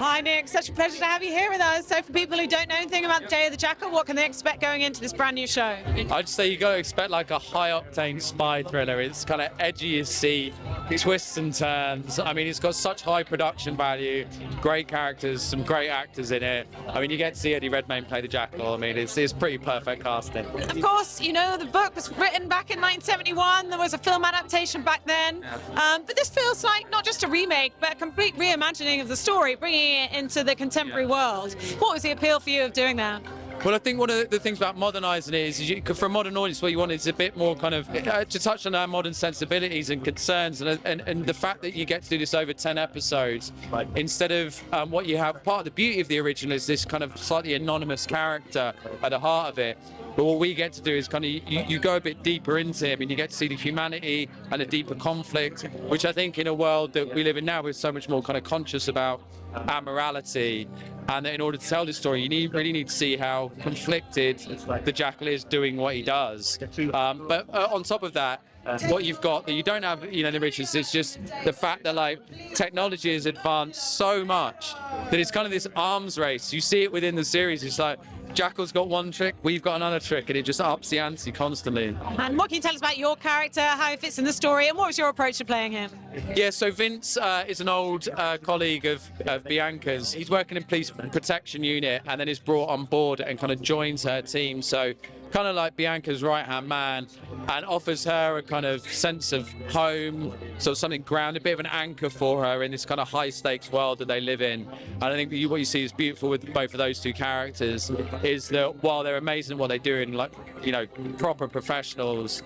Hi Nick, such a pleasure to have you here with us. So for people who don't know anything about Day of the Jackal, what can they expect going into this brand new show? I'd say you got to expect like a high-octane spy thriller. It's kind of edgy as sea, twists and turns. I mean, it's got such high production value, great characters, some great actors in it. I mean, you get to see Eddie Redmayne play the Jackal. I mean, it's pretty perfect casting. Of course, you know, the book was written back in 1971. There was a film adaptation back then. But this feels like not just a remake, but a complete reimagining of the story, bringing it into the contemporary world. What was the appeal for you of doing that? Well, I think one of the things about modernising it is for a modern audience, what you want is a bit more kind of to touch on our modern sensibilities and concerns, and the fact that you get to do this over 10 episodes instead of what you have. Part of the beauty of the original is this kind of slightly anonymous character at the heart of it. But what we get to do is kind of you go a bit deeper into him, and you get to see the humanity and a deeper conflict, which I think in a world that we live in now, we're so much more kind of conscious about our morality, and that in order to tell this story, you really need to see how conflicted the Jackal is doing what he does. But on top of that, what you've got that you don't have, you know, the riches is just the fact that like technology has advanced so much that it's kind of this arms race. You see it within the series. It's like Jackal's got one trick, we've got another trick, and it just ups the ante constantly. And what can you tell us about your character, how he fits in the story, and what was your approach to playing him? Yeah, so Vince is an old colleague of Bianca's. He's working in police protection unit, and then is brought on board and kind of joins her team. So kind of like Bianca's right-hand man, and offers her a kind of sense of home, sort of something grounded, a bit of an anchor for her in this kind of high-stakes world that they live in. And I think what you see is beautiful with both of those two characters is that while they're amazing at what they do and like, you know, proper professionals,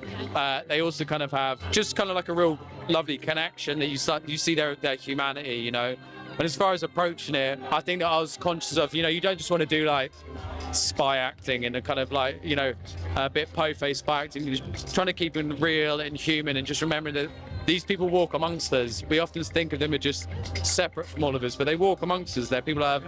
they also kind of have just kind of like a real lovely connection that you see their humanity, you know. And as far as approaching it, I think that I was conscious of, you know, you don't just want to do like spy acting and a kind of like, you know, a bit po-faced spy acting. You're just trying to keep it real and human, and just remembering that these people walk amongst us. We often think of them as just separate from all of us, but they walk amongst us. They're people who have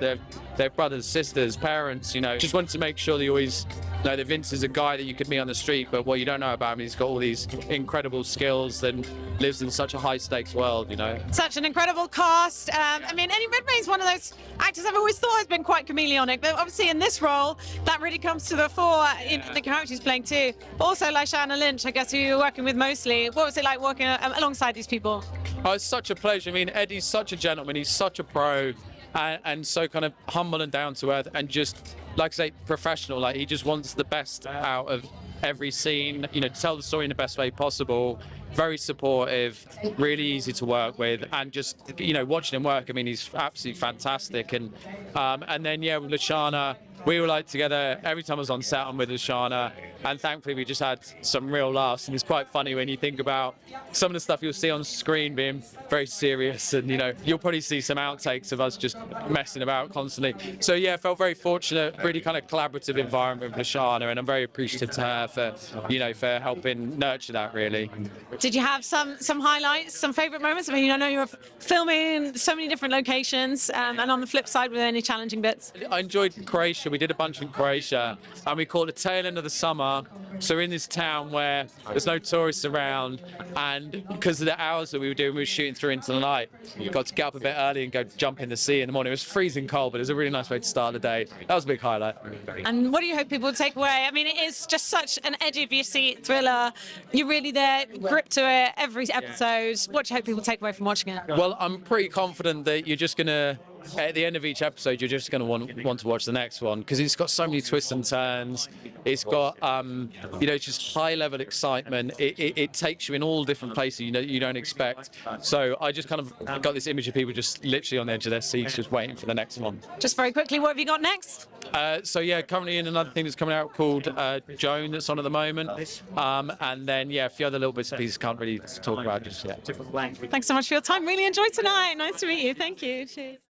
their brothers, sisters, parents, you know. Just wanted to make sure that you always know that Vince is a guy that you could meet on the street, but what you don't know about him, he's got all these incredible skills and lives in such a high stakes world, you know. Such an incredible cast. I mean, Eddie Redmayne's one of those actors I've always thought has been quite chameleonic, but obviously in this role, that really comes to the fore in the character he's playing too. Also, Lashana Lynch, I guess, who you're working with mostly. What was it like working alongside these people? Oh, it's such a pleasure. I mean, Eddie's such a gentleman. He's such a pro, and so kind of humble and down to earth, and just, like I say, professional. Like, he just wants the best out of every scene, you know, to tell the story in the best way possible. Very supportive, really easy to work with, and just, you know, watching him work, I mean, he's absolutely fantastic. And then yeah, with Lashana, we were like together every time I was on set. I'm with Lashana, and thankfully we just had some real laughs. And it's quite funny when you think about some of the stuff you'll see on screen being very serious, and you know, you'll probably see some outtakes of us just messing about constantly. So yeah, I felt very fortunate, really kind of collaborative environment with Lashana, and I'm very appreciative to her for, you know, for helping nurture that really. Did you have some highlights, some favourite moments? I mean, I know you were filming so many different locations, and on the flip side, were there any challenging bits? I enjoyed Croatia. We did a bunch in Croatia, and we caught the tail end of the summer. So we're in this town where there's no tourists around, and because of the hours that we were shooting through into the night, we got to get up a bit early and go jump in the sea in the morning. It was freezing cold, but it was a really nice way to start the day. That was a big highlight. And what do you hope people take away? I mean, it is just such an edgy of your seat thriller. You're really there, gripped to it every episode. What do you hope people take away from watching it? Well, I'm pretty confident that you're just going to, at the end of each episode, you're just going to want to watch the next one, because it's got so many twists and turns. It's got, you know, it's just high-level excitement. It takes you in all different places you don't expect. So I just kind of got this image of people just literally on the edge of their seats, just waiting for the next one. Just very quickly, what have you got next? So yeah, currently in another thing that's coming out called Joan, that's on at the moment, and then yeah, a few other little bits and pieces can't really talk about just yet. Thanks so much for your time. Really enjoyed tonight. Nice to meet you. Thank you. Cheers.